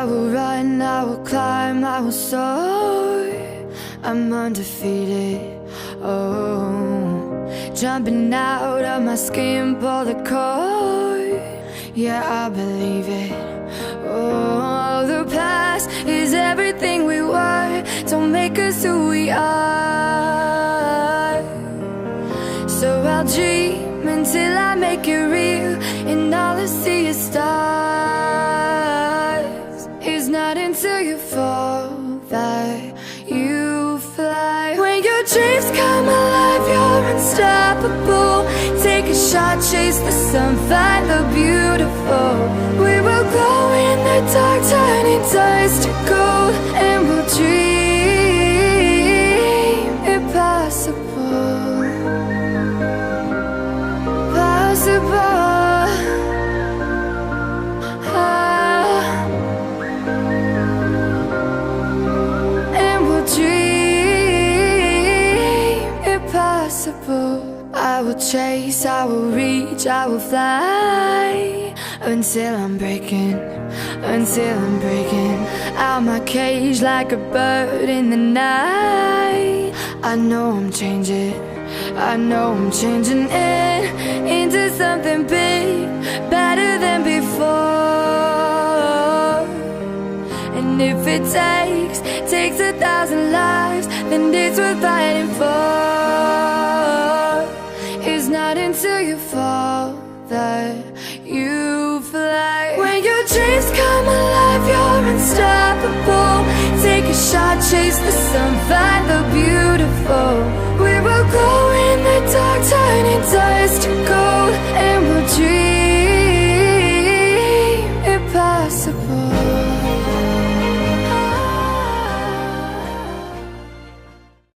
will run, I will climb, I will soar. I'm undefeated, oh. Jumping out of my skin, pull the cord. Yeah, I believe it. Oh, the past is everything we were. Don't make us who we are. So I'll dream until I make it real, and all I see is stars. It's not until you fall that you fly. When your dreams come alive, you're unstoppable. Take a shot, chase the sun, find the beautiful. We will glow in the dark, turning dust to gold, and we'll dream impossible. Possible. And we'll dream impossible. I will chase, I will reach, I will fly until I'm breaking out my cage like a bird in the night. I know I'm changing into something big, better than before. And if it takes 1,000 lives, then it's worth fighting for. It's not until you fall that you fly. When your dreams come alive, you're unstoppable. Take a shot, chase the sun, find the beautiful.